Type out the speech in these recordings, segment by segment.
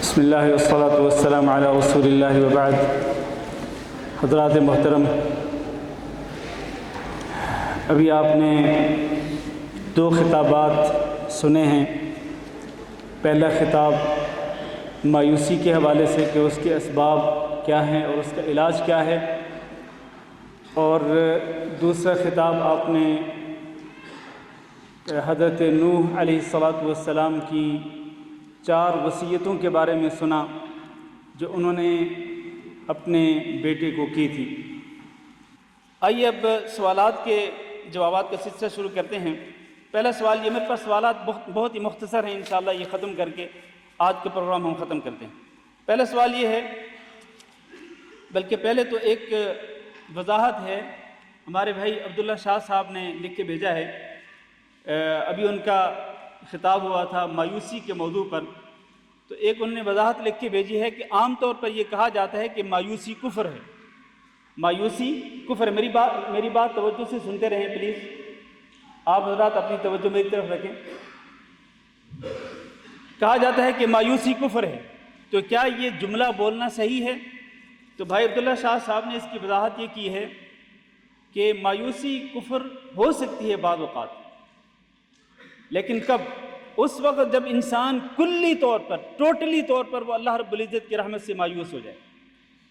بسم اللہ والصلاة والسلام علی رسول اللہ وبعد۔ حضرات محترم، ابھی آپ نے دو خطابات سنے ہیں۔ پہلا خطاب مایوسی کے حوالے سے کہ اس کے اسباب کیا ہیں اور اس کا علاج کیا ہے، اور دوسرا خطاب آپ نے حضرت نوح علیہ السلام کی 4 وصیتوں کے بارے میں سنا جو انہوں نے اپنے بیٹے کو کی تھی۔ آئیے اب سوالات کے جوابات کا سلسلہ شروع کرتے ہیں۔ پہلا سوال یہ، میرے پاس سوالات بہت ہی مختصر ہیں، انشاءاللہ یہ ختم کر کے آج کا پروگرام ہم ختم کرتے ہیں۔ پہلا سوال یہ ہے، بلکہ پہلے تو ایک وضاحت ہے، ہمارے بھائی عبداللہ شاہ صاحب نے لکھ کے بھیجا ہے، ابھی ان کا خطاب ہوا تھا مایوسی کے موضوع پر، تو ایک انہوں نے وضاحت لکھ کے بھیجی ہے کہ عام طور پر یہ کہا جاتا ہے کہ مایوسی کفر ہے، مایوسی کفر ہے۔ میری بات توجہ سے سنتے رہیں پلیز، آپ حضرات اپنی توجہ میری طرف رکھیں۔ کہا جاتا ہے کہ مایوسی کفر ہے، تو کیا یہ جملہ بولنا صحیح ہے؟ تو بھائی عبداللہ شاہ صاحب نے اس کی وضاحت یہ کی ہے کہ مایوسی کفر ہو سکتی ہے بعض اوقات، لیکن کب؟ اس وقت جب انسان کلی طور پر، ٹوٹلی طور پر وہ اللہ رب العزت کی رحمت سے مایوس ہو جائے،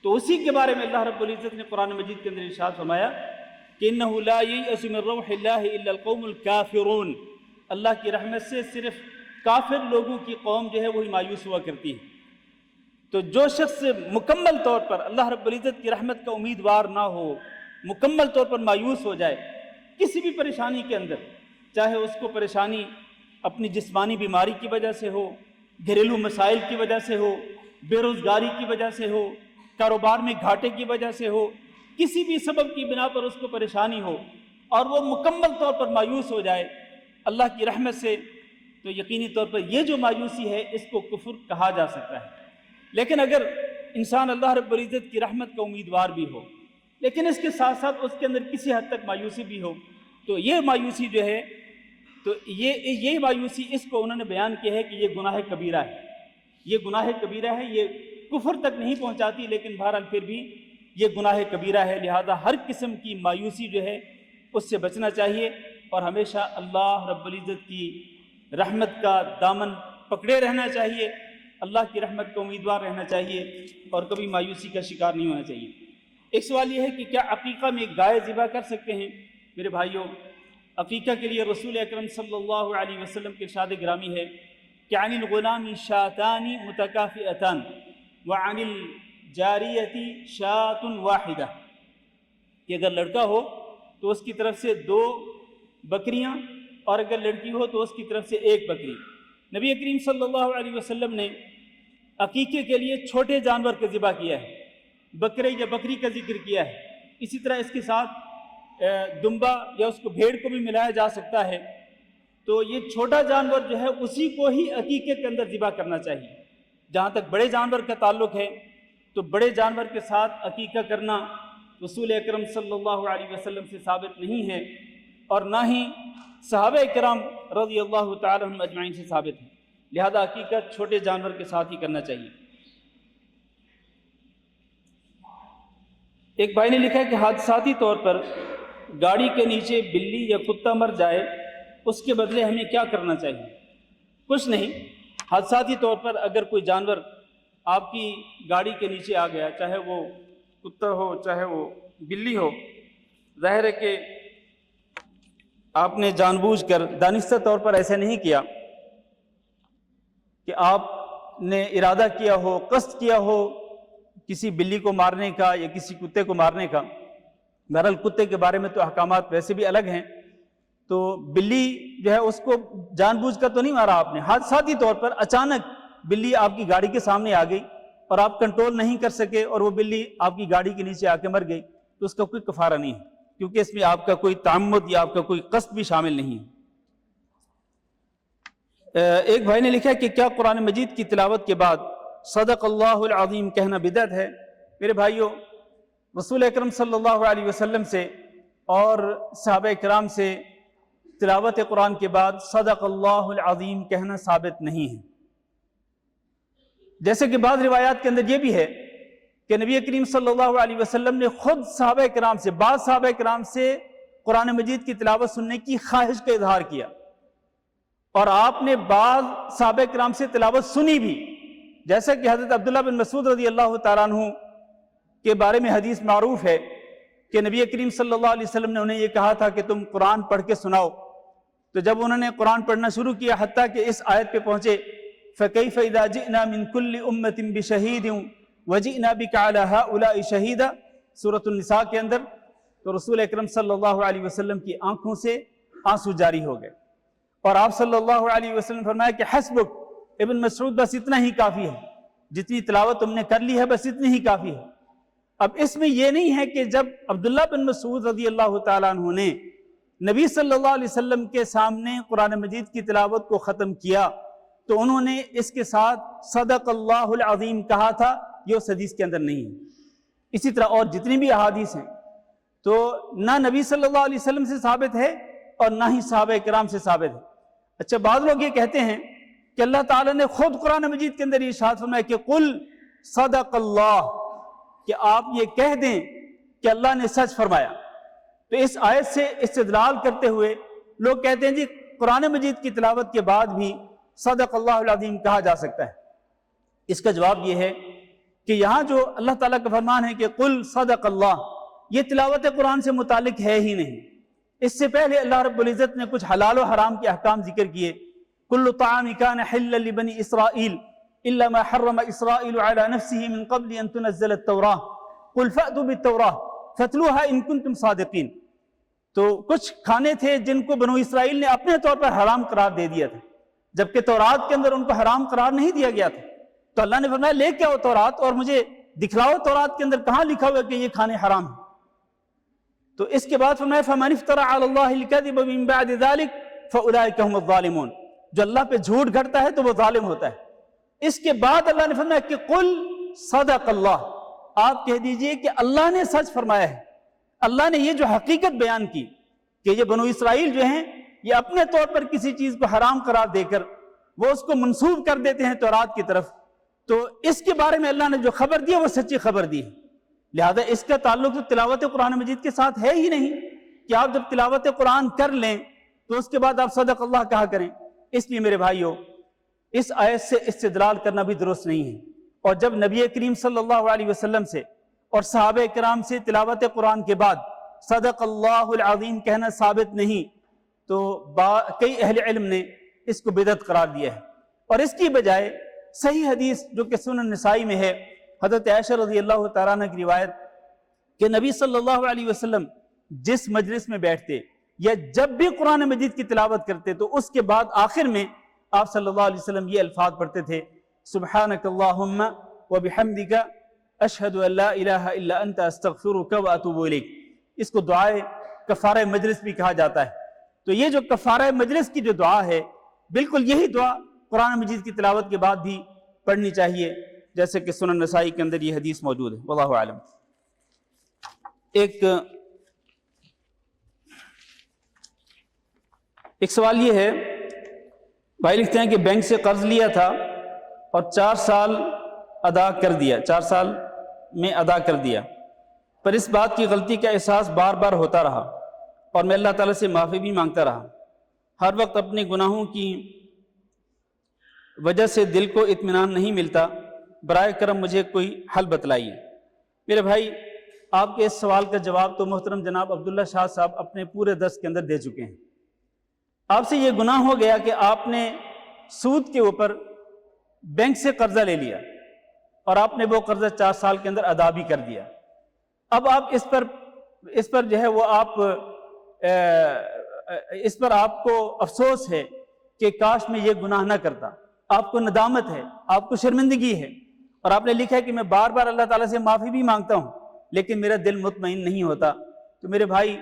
تو اسی کے بارے میں اللہ رب العزت نے قرآن مجید کے اندر ارشاد فرمایا کہ إِنَّهُ لَا يَيْأَسُ مِن رَّوْحِ اللَّهِ إِلَّا الْقَوْمُ الْكَافِرُونَ، اللہ کی رحمت سے صرف کافر لوگوں کی قوم جو ہے وہی مایوس ہوا کرتی ہے۔ تو جو شخص مکمل طور پر اللہ رب العزت کی رحمت کا امیدوار نہ ہو، مکمل طور پر مایوس ہو جائے کسی بھی پریشانی کے اندر، چاہے اس کو پریشانی اپنی جسمانی بیماری کی وجہ سے ہو، گھریلو مسائل کی وجہ سے ہو، بے روزگاری کی وجہ سے ہو، کاروبار میں گھاٹے کی وجہ سے ہو، کسی بھی سبب کی بنا پر اس کو پریشانی ہو اور وہ مکمل طور پر مایوس ہو جائے اللہ کی رحمت سے، تو یقینی طور پر یہ جو مایوسی ہے اس کو کفر کہا جا سکتا ہے۔ لیکن اگر انسان اللہ رب العزت کی رحمت کا امیدوار بھی ہو، لیکن اس کے ساتھ ساتھ اس کے اندر کسی حد تک مایوسی بھی ہو، تو یہ مایوسی جو ہے، تو یہ مایوسی اس کو انہوں نے بیان کیا ہے کہ یہ گناہ کبیرہ ہے، یہ گناہ کبیرہ ہے، یہ کفر تک نہیں پہنچاتی لیکن بہرحال پھر بھی یہ گناہ کبیرہ ہے۔ لہذا ہر قسم کی مایوسی جو ہے اس سے بچنا چاہیے اور ہمیشہ اللہ رب العزت کی رحمت کا دامن پکڑے رہنا چاہیے، اللہ کی رحمت کا امیدوار رہنا چاہیے اور کبھی مایوسی کا شکار نہیں ہونا چاہیے۔ ایک سوال یہ ہے کہ کیا عقیقہ میں گائے ذبح کر سکتے ہیں؟ میرے بھائیوں، عقیقہ کے لیے رسول اکرم صلی اللہ علیہ وسلم کے ارشاد گرامی ہے کہ عن الغلام شاتان متکافئتان وعن الجاریۃ شاۃ واحدہ، کہ اگر لڑکا ہو تو اس کی طرف سے 2 بکریاں اور اگر لڑکی ہو تو اس کی طرف سے 1 بکری۔ نبی کریم صلی اللہ علیہ وسلم نے عقیقے کے لیے چھوٹے جانور کا ذبح کیا ہے، بکرے یا بکری کا ذکر کیا ہے، اسی طرح اس کے ساتھ دمبا یا اس کو بھیڑ کو بھی ملایا جا سکتا ہے۔ تو یہ چھوٹا جانور جو ہے اسی کو ہی عقیقے کے اندر ذبح کرنا چاہیے۔ جہاں تک بڑے جانور کا تعلق ہے تو بڑے جانور کے ساتھ عقیقہ کرنا رسول اکرم صلی اللہ علیہ وسلم سے ثابت نہیں ہے اور نہ ہی صحابہ کرام رضی اللہ تعالی عنہم اجمعین سے ثابت ہے، لہذا عقیقہ چھوٹے جانور کے ساتھ ہی کرنا چاہیے۔ ایک بھائی نے لکھا ہے کہ حادثاتی طور پر گاڑی کے نیچے بلی یا کتا مر جائے، اس کے بدلے ہمیں کیا کرنا چاہیے؟ کچھ نہیں، حادثاتی طور پر اگر کوئی جانور آپ کی گاڑی کے نیچے آ گیا، چاہے وہ کتا ہو چاہے وہ بلی ہو، ظاہر ہے کہ آپ نے جان بوجھ کر دانستہ طور پر ایسا نہیں کیا کہ آپ نے ارادہ کیا ہو، قصد کیا ہو کسی بلی کو مارنے کا یا کسی کتے کو مارنے کا۔ بہرحال کتے کے بارے میں تو احکامات ویسے بھی الگ ہیں، تو بلی جو ہے اس کو جان بوجھ کر تو نہیں مارا آپ نے، حادثاتی طور پر اچانک بلی آپ کی گاڑی کے سامنے آ گئی اور آپ کنٹرول نہیں کر سکے اور وہ بلی آپ کی گاڑی کے نیچے آ کے مر گئی، تو اس کا کوئی کفارہ نہیں ہے، کیونکہ اس میں آپ کا کوئی تعمد یا آپ کا کوئی قصد بھی شامل نہیں ہے۔ ایک بھائی نے لکھا کہ کیا قرآن مجید کی تلاوت کے بعد صدق اللہ العظیم کہنا بدعت ہے؟ میرے بھائیوں، رسول اکرم صلی اللہ علیہ وسلم سے اور صحابہ کرام سے تلاوت قرآن کے بعد صدق اللہ العظیم کہنا ثابت نہیں ہے۔ جیسے کہ بعض روایات کے اندر یہ بھی ہے کہ نبی کریم صلی اللہ علیہ وسلم نے خود صحابہ کرام سے، بعض صحابہ کرام سے قرآن مجید کی تلاوت سننے کی خواہش کا اظہار کیا، اور آپ نے بعض صحابہ کرام سے تلاوت سنی بھی، جیسا کہ حضرت عبداللہ بن مسعود رضی اللہ تعالیٰ عنہ کے بارے میں حدیث معروف ہے کہ نبی کریم صلی اللہ علیہ وسلم نے انہیں یہ کہا تھا کہ تم قرآن پڑھ کے سناؤ، تو جب انہوں نے قرآن پڑھنا شروع کیا حتیٰ کہ اس آیت پہ پہنچے فَكَيْفَ إِذَا جِئْنَا مِن كُلِّ أُمَّةٍ بِشَهِيدٍ وَجِئْنَا بِكَ عَلَى هَؤُلَاءِ شَهِيدًا سورۃ النساء کے اندر، تو رسول اکرم صلی اللہ علیہ وسلم کی آنکھوں سے آنسو جاری ہو گئے، اور آپ صلی اللہ علیہ وسلم نے فرمایا کہ حسبک ابن مسعود، بس اتنا ہی کافی ہے، جتنی تلاوت تم نے کر لی ہے بس اتنی ہی کافی ہے۔ اب اس میں یہ نہیں ہے کہ جب عبداللہ بن مسعود رضی اللہ تعالیٰ عنہ نے نبی صلی اللہ علیہ وسلم کے سامنے قرآن مجید کی تلاوت کو ختم کیا تو انہوں نے اس کے ساتھ صدق اللہ العظیم کہا تھا، یہ اس حدیث کے اندر نہیں ہے۔ اسی طرح اور جتنی بھی احادیث ہیں تو نہ نبی صلی اللہ علیہ وسلم سے ثابت ہے اور نہ ہی صحابہ کرام سے ثابت ہے۔ اچھا، بعض لوگ یہ کہتے ہیں کہ اللہ تعالیٰ نے خود قرآن مجید کے اندر یہ ارشاد فرمایا کہ قل صدق اللہ، کہ آپ یہ کہہ دیں کہ اللہ نے سچ فرمایا۔ تو اس آیت سے استدلال کرتے ہوئے لوگ کہتے ہیں جی قرآن مجید کی تلاوت کے بعد بھی صدق اللہ العظیم کہا جا سکتا ہے۔ اس کا جواب یہ ہے کہ یہاں جو اللہ تعالیٰ کا فرمان ہے کہ قل صدق اللہ، یہ تلاوت قرآن سے متعلق ہے ہی نہیں۔ اس سے پہلے اللہ رب العزت نے کچھ حلال و حرام کے احکام ذکر کیے، کل طعام کان حلا لبنی اسرائیل الا ما حرم اسرائیل علی نفسه من قبل ان تنزل التوراۃ قل فأتوا بالتوراۃ فاتلوها ان کنتم صادقین۔ تو کچھ کھانے تھے جن کو بنو اسرائیل نے اپنے طور پر حرام قرار دے دیا تھا، جبکہ تورات کے اندر ان کو حرام قرار نہیں دیا گیا تھا۔ تو اللہ نے فرمایا لے کے آؤ تورات اور مجھے دکھلاؤ تورات کے اندر کہاں لکھا ہوا کہ یہ کھانے حرام ہیں۔ تو اس کے بعد فرمایا فَمَنِ افْتَرَى عَلَى اللَّهِ الْكَذِبَ مِن بَعْدِ ذَلِكَ فَأُولَٰئِكَ هُمُ الظَّالِمُونَ، جو اللہ پہ جھوٹ گھڑتا ہے تو وہ ظالم ہوتا ہے۔ اس کے بعد اللہ نے فرمایا کہ قل صدق اللہ، آپ کہہ دیجئے کہ اللہ نے سچ فرمایا ہے۔ اللہ نے یہ جو حقیقت بیان کی کہ یہ بنو اسرائیل جو ہیں یہ اپنے طور پر کسی چیز کو حرام قرار دے کر وہ اس کو منسوب کر دیتے ہیں تورات کی طرف، تو اس کے بارے میں اللہ نے جو خبر دی ہے وہ سچی خبر دی ہے، لہذا اس کا تعلق تو تلاوت قرآن مجید کے ساتھ ہے ہی نہیں کہ آپ جب تلاوت قرآن کر لیں تو اس کے بعد آپ صدق اللہ کہا کریں۔ اس لیے میرے بھائیو، اس آیت سے استدلال کرنا بھی درست نہیں ہے، اور جب نبی کریم صلی اللہ علیہ وسلم سے اور صحابہ کرام سے تلاوت قرآن کے بعد صدق اللہ العظیم کہنا ثابت نہیں تو کئی اہل علم نے اس کو بدعت قرار دیا ہے، اور اس کی بجائے صحیح حدیث جو کہ سنن نسائی میں ہے، حضرت عائشہ رضی اللہ تعالیٰ عنہ کی روایت کہ نبی صلی اللہ علیہ وسلم جس مجلس میں بیٹھتے یا جب بھی قرآن مجید کی تلاوت کرتے تو اس کے بعد آخر میں آپ صلی اللہ علیہ وسلم یہ الفاظ پڑھتے تھے سبحانک اللہم وبحمدک اشہد ان لا الہ الا انت استغفرک واتوب الیک۔ اس کو دعائے کفارہ مجلس بھی کہا جاتا ہے۔ تو یہ جو کفارہ مجلس کی جو دعا ہے بالکل یہی دعا قرآن مجید کی تلاوت کے بعد بھی پڑھنی چاہیے، جیسے کہ سنن نسائی کے اندر یہ حدیث موجود ہے، واللہ اعلم۔ ایک سوال یہ ہے، بھائی لکھتے ہیں کہ بینک سے قرض لیا تھا اور 4 سال ادا کر دیا، 4 سال میں ادا کر دیا، پر اس بات کی غلطی کا احساس بار بار ہوتا رہا اور میں اللہ تعالیٰ سے معافی بھی مانگتا رہا۔ ہر وقت اپنے گناہوں کی وجہ سے دل کو اطمینان نہیں ملتا، برائے کرم مجھے کوئی حل بتلائیے۔ میرے بھائی، آپ کے اس سوال کا جواب تو محترم جناب عبداللہ شاہ صاحب اپنے پورے درس کے اندر دے چکے ہیں۔ آپ سے یہ گناہ ہو گیا کہ آپ نے سود کے اوپر بینک سے قرضہ لے لیا اور آپ نے وہ قرضہ 4 سال کے اندر ادا بھی کر دیا۔ اب آپ اس پر جو ہے وہ اس پر آپ کو افسوس ہے کہ کاش میں یہ گناہ نہ کرتا، آپ کو ندامت ہے، آپ کو شرمندگی ہے، اور آپ نے لکھا ہے کہ میں بار بار اللہ تعالیٰ سے معافی بھی مانگتا ہوں لیکن میرا دل مطمئن نہیں ہوتا۔ تو میرے بھائی،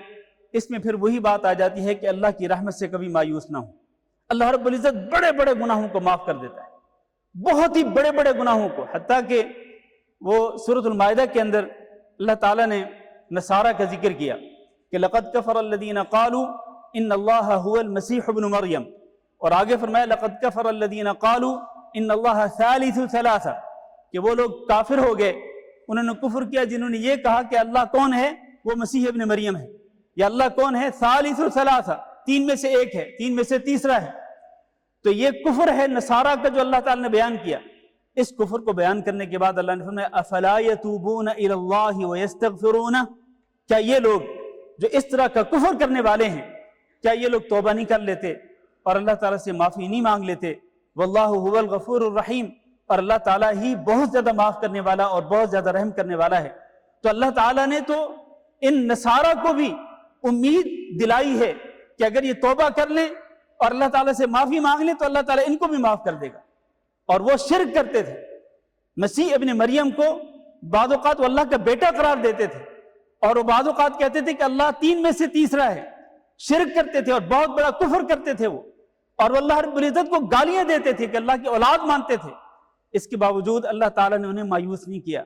اس میں پھر وہی بات آ جاتی ہے کہ اللہ کی رحمت سے کبھی مایوس نہ ہو۔ اللہ رب العزت بڑے بڑے گناہوں کو معاف کر دیتا ہے، بہت ہی بڑے بڑے گناہوں کو، حتیٰ کہ وہ سورۃ المائدہ کے اندر اللہ تعالیٰ نے نصارہ کا ذکر کیا کہ لقد کفر الذین قالوا ان اللہ هو المسیح ابن مریم، اور آگے فرمایا لقد کفر الذین قالوا ان اللہ ثالث ثلاثہ، کہ وہ لوگ کافر ہو گئے، انہوں نے کفر کیا جنہوں نے یہ کہا کہ اللہ کون ہے؟ وہ مسیح ابن مریم ہے، یا اللہ کون ہے؟ ثالث ثلاثہ، تین میں سے ایک ہے، تین میں سے تیسرا ہے۔ تو یہ کفر ہے نصارہ کا جو اللہ تعالیٰ نے بیان کیا۔ اس کفر کو بیان کرنے کے بعد اللہ نے فرمایا افلا یتوبون الی اللہ ویستغفرون، کیا یہ لوگ جو اس طرح کا کفر کرنے والے ہیں، کیا یہ لوگ توبہ نہیں کر لیتے اور اللہ تعالیٰ سے معافی نہیں مانگ لیتے؟ واللہ هو الغفور الرحیم، اور اللہ تعالیٰ ہی بہت زیادہ معاف کرنے والا اور بہت زیادہ رحم کرنے والا ہے۔ تو اللہ تعالیٰ نے تو ان نصارہ کو بھی امید دلائی ہے کہ اگر یہ توبہ کر لیں اور اللہ تعالیٰ سے معافی مانگ لیں تو اللہ تعالیٰ ان کو بھی معاف کر دے گا۔ اور وہ شرک کرتے تھے، مسیح ابن مریم کو بعض اوقات وہ اللہ کا بیٹا قرار دیتے تھے، اور وہ بعض اوقات کہتے تھے کہ اللہ تین میں سے تیسرا ہے، شرک کرتے تھے اور بہت بڑا کفر کرتے تھے وہ، اور وہ اللہ رب العزت کو گالیاں دیتے تھے کہ اللہ کی اولاد مانتے تھے۔ اس کے باوجود اللہ تعالیٰ نے انہیں مایوس نہیں کیا،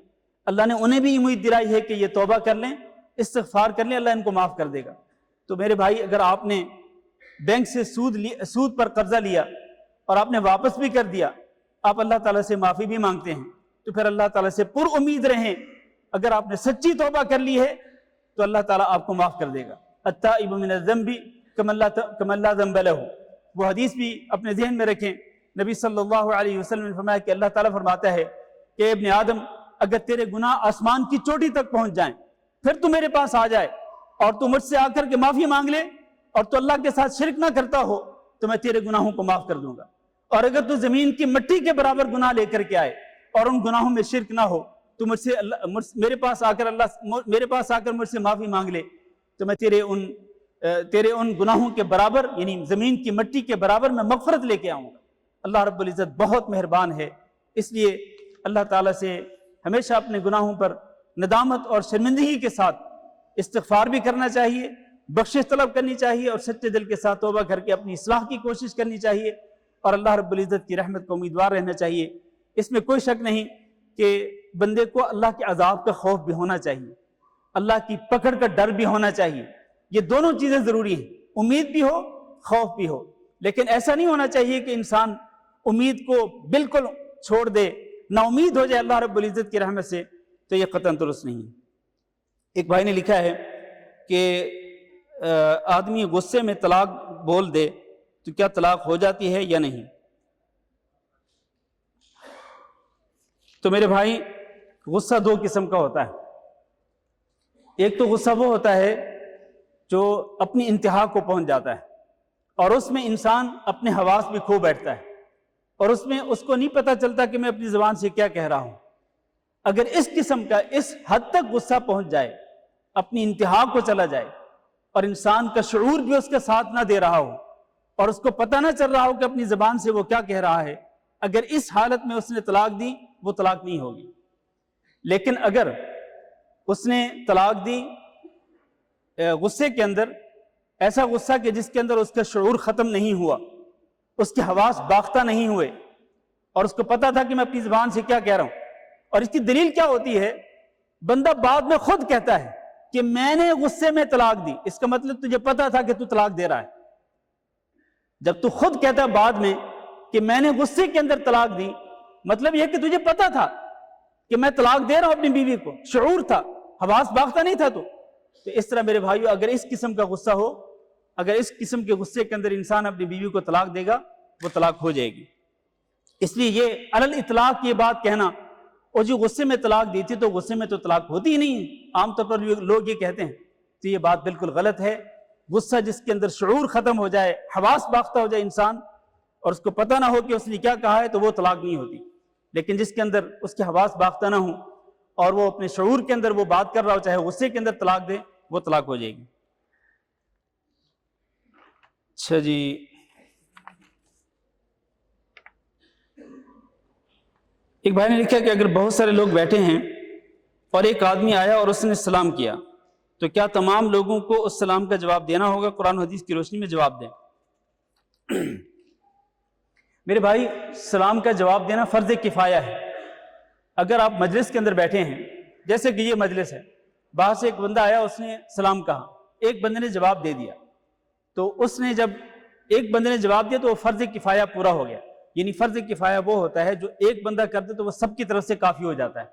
اللہ نے انہیں بھی امید دلائی ہے کہ یہ توبہ کر لیں، استغفار کر لیں، اللہ ان کو معاف کر دے گا۔ تو میرے بھائی، اگر آپ نے بینک سے سود پر قرضہ لیا اور آپ نے واپس بھی کر دیا، آپ اللہ تعالیٰ سے معافی بھی مانگتے ہیں، تو پھر اللہ تعالیٰ سے پر امید رہیں۔ اگر آپ نے سچی توبہ کر لی ہے تو اللہ تعالیٰ آپ کو معاف کر دے گا۔ التائب من الذنب کمن لا ذنب لہ، وہ حدیث بھی اپنے ذہن میں رکھیں۔ نبی صلی اللہ علیہ وسلم نے فرمایا کہ اللہ تعالیٰ فرماتا ہے کہ ابن آدم، اگر تیرے گناہ آسمان کی چوٹی تک پہنچ جائیں، پھر تو میرے پاس آ جائے اور تو مجھ سے آ کر کے معافی مانگ لے اور تو اللہ کے ساتھ شرک نہ کرتا ہو، تو میں تیرے گناہوں کو معاف کر دوں گا۔ اور اگر تو زمین کی مٹی کے برابر گناہ لے کر کے آئے اور ان گناہوں میں شرک نہ ہو، تو میرے پاس آ کر مجھ سے معافی مانگ لے، تو میں تیرے ان گناہوں کے برابر، یعنی زمین کی مٹی کے برابر میں مغفرت لے کے آؤں گا۔ اللہ رب العزت بہت مہربان ہے، اس لیے اللہ تعالیٰ سے ہمیشہ اپنے گناہوں پر ندامت اور شرمندگی کے ساتھ استغفار بھی کرنا چاہیے، بخشش طلب کرنی چاہیے، اور سچے دل کے ساتھ توبہ کر کے اپنی اصلاح کی کوشش کرنی چاہیے، اور اللہ رب العزت کی رحمت کو امیدوار رہنا چاہیے۔ اس میں کوئی شک نہیں کہ بندے کو اللہ کے عذاب کا خوف بھی ہونا چاہیے، اللہ کی پکڑ کا ڈر بھی ہونا چاہیے۔ یہ دونوں چیزیں ضروری ہیں، امید بھی ہو، خوف بھی ہو، لیکن ایسا نہیں ہونا چاہیے کہ انسان امید کو بالکل چھوڑ دے، نا امید ہو جائے اللہ رب العزت کی رحمت سے، تو یہ قطعاً درست نہیں۔ ایک بھائی نے لکھا ہے کہ آدمی غصے میں طلاق بول دے تو کیا طلاق ہو جاتی ہے یا نہیں؟ تو میرے بھائی، غصہ دو قسم کا ہوتا ہے۔ ایک تو غصہ وہ ہوتا ہے جو اپنی انتہا کو پہنچ جاتا ہے، اور اس میں انسان اپنے حواس بھی کھو بیٹھتا ہے، اور اس میں اس کو نہیں پتہ چلتا کہ میں اپنی زبان سے کیا کہہ رہا ہوں۔ اگر اس قسم کا اس حد تک غصہ پہنچ جائے، اپنی انتہا کو چلا جائے، اور انسان کا شعور بھی اس کا ساتھ نہ دے رہا ہو، اور اس کو پتہ نہ چل رہا ہو کہ اپنی زبان سے وہ کیا کہہ رہا ہے، اگر اس حالت میں اس نے طلاق دی، وہ طلاق نہیں ہوگی۔ لیکن اگر اس نے طلاق دی غصے کے اندر، ایسا غصہ کہ جس کے اندر اس کا شعور ختم نہیں ہوا، اس کے حواس باختہ نہیں ہوئے، اور اس کو پتہ تھا کہ میں اپنی زبان سے کیا کہہ رہا ہوں، اور اس کی دلیل کیا ہوتی ہے؟ بندہ بعد میں خود کہتا ہے کہ میں نے غصے میں طلاق دی، اس کا مطلب تجھے پتہ تھا کہ تو طلاق دے رہا ہے۔ جب تو خود کہتا ہے بعد میں کہ میں نے غصے کے اندر طلاق دی، مطلب یہ کہ تجھے پتہ تھا کہ میں طلاق دے رہا ہوں اپنی بیوی کو، شعور تھا، حواس باختہ نہیں تھا۔ تو اس طرح میرے بھائیو، اگر اس قسم کا غصہ ہو، اگر اس قسم کے غصے کے اندر انسان اپنی بیوی کو طلاق دے گا، وہ طلاق ہو جائے گی۔ اس لیے یہ علی الاطلاق یہ بات کہنا، اور جو غصے میں طلاق دی تھی تو غصے میں تو طلاق ہوتی ہی نہیں ہے، عام طور پر لوگ یہ کہتے ہیں، تو یہ بات بالکل غلط ہے۔ غصہ جس کے اندر شعور ختم ہو جائے، حواس باختہ ہو جائے انسان، اور اس کو پتہ نہ ہو کہ اس نے کیا کہا ہے، تو وہ طلاق نہیں ہوتی۔ لیکن جس کے اندر اس کے حواس باختہ نہ ہوں اور وہ اپنے شعور کے اندر وہ بات کر رہا ہو، چاہے غصے کے اندر طلاق دے، وہ طلاق ہو جائے گی۔ اچھا جی، ایک بھائی نے لکھا کہ اگر بہت سارے لوگ بیٹھے ہیں اور ایک آدمی آیا اور اس نے سلام کیا، تو کیا تمام لوگوں کو اس سلام کا جواب دینا ہوگا؟ قرآن و حدیث کی روشنی میں جواب دیں۔ میرے بھائی، سلام کا جواب دینا فرض کفایہ ہے۔ اگر آپ مجلس کے اندر بیٹھے ہیں، جیسے کہ یہ مجلس ہے، باہر سے ایک بندہ آیا، اس نے سلام کہا، ایک بندے نے جواب دے دیا، تو اس نے جب ایک بندے نے جواب دیا تو وہ فرض کفایہ پورا ہو گیا۔ یعنی فرض کفایہ وہ ہوتا ہے جو ایک بندہ کر دے تو وہ سب کی طرف سے کافی ہو جاتا ہے.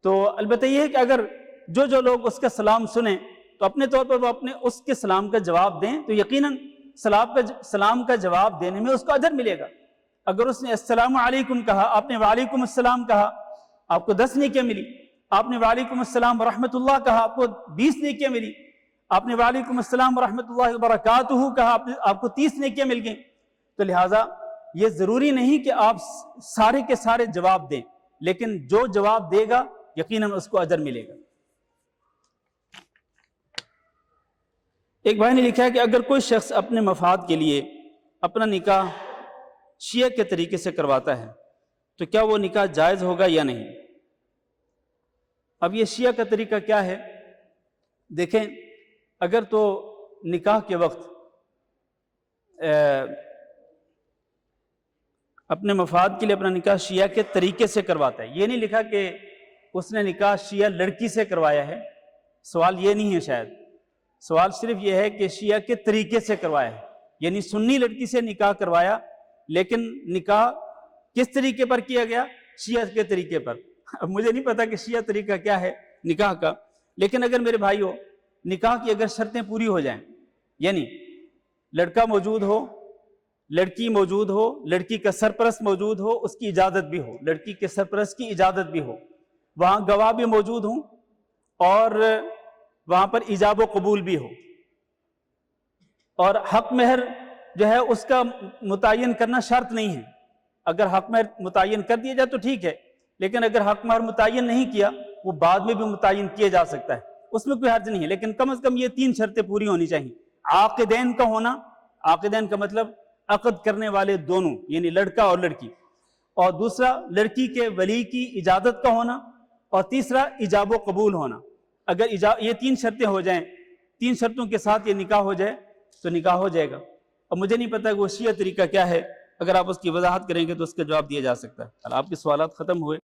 تو البتہ یہ ہے کہ اگر جو لوگ اس کا سلام سنیں تو اپنے طور پر وہ اپنے اس کے سلام کا جواب دیں تو یقیناً سلام کا جواب دینے میں اس کو اجر ملے گا. اگر اس نے السلام علیکم کہا، آپ نے وعلیکم السلام کہا، آپ کو 10 نیکیاں ملی. آپ نے وعلیکم السلام ورحمۃ اللہ کہا، آپ کو 20 نیکیاں ملی. آپ نے وعلیکم السلام ورحمۃ اللہ وبرکاتہ کہا، آپ کو 30 نیکیاں مل گئیں. تو لہٰذا یہ ضروری نہیں کہ آپ سارے کے سارے جواب دیں، لیکن جو جواب دے گا یقیناً اس کو اجر ملے گا. ایک بھائی نے لکھا ہے کہ اگر کوئی شخص اپنے مفاد کے لیے اپنا نکاح شیعہ کے طریقے سے کرواتا ہے تو کیا وہ نکاح جائز ہوگا یا نہیں؟ اب یہ شیعہ کا طریقہ کیا ہے؟ دیکھیں، اگر تو نکاح کے وقت اپنے مفاد کے لیے اپنا نکاح شیعہ کے طریقے سے کرواتا ہے، یہ نہیں لکھا کہ اس نے نکاح شیعہ لڑکی سے کروایا ہے، سوال یہ نہیں ہے. شاید سوال صرف یہ ہے کہ شیعہ کے طریقے سے کروایا ہے، یعنی سنی لڑکی سے نکاح کروایا، لیکن نکاح کس طریقے پر کیا گیا؟ شیعہ کے طریقے پر. اب مجھے نہیں پتا کہ شیعہ طریقہ کیا ہے نکاح کا، لیکن اگر میرے بھائیو نکاح کی اگر شرطیں پوری ہو جائیں، یعنی لڑکا موجود ہو، لڑکی موجود ہو، لڑکی کا سرپرست موجود ہو، اس کی اجازت بھی ہو، لڑکی کے سرپرست کی اجازت بھی ہو، وہاں گواہ بھی موجود ہوں، اور وہاں پر ایجاب و قبول بھی ہو، اور حق مہر جو ہے اس کا متعین کرنا شرط نہیں ہے. اگر حق مہر متعین کر دیا جائے تو ٹھیک ہے، لیکن اگر حق مہر متعین نہیں کیا، وہ بعد میں بھی متعین کیا جا سکتا ہے، اس میں کوئی حرج نہیں ہے. لیکن کم از کم یہ 3 شرطیں پوری ہونی چاہیے. عاقدین کا ہونا، عاقدین کا مطلب عقد کرنے والے دونوں، یعنی لڑکا اور لڑکی، اور دوسرا لڑکی کے ولی کی اجازت کا ہونا، اور تیسرا ایجاب و قبول ہونا. اگر یہ 3 شرطیں ہو جائیں، 3 شرطوں کے ساتھ یہ نکاح ہو جائے تو نکاح ہو جائے گا. اب مجھے نہیں پتا کہ وہ شیعہ طریقہ کیا ہے، اگر آپ اس کی وضاحت کریں گے تو اس کا جواب دیا جا سکتا ہے. آپ کے سوالات ختم ہوئے.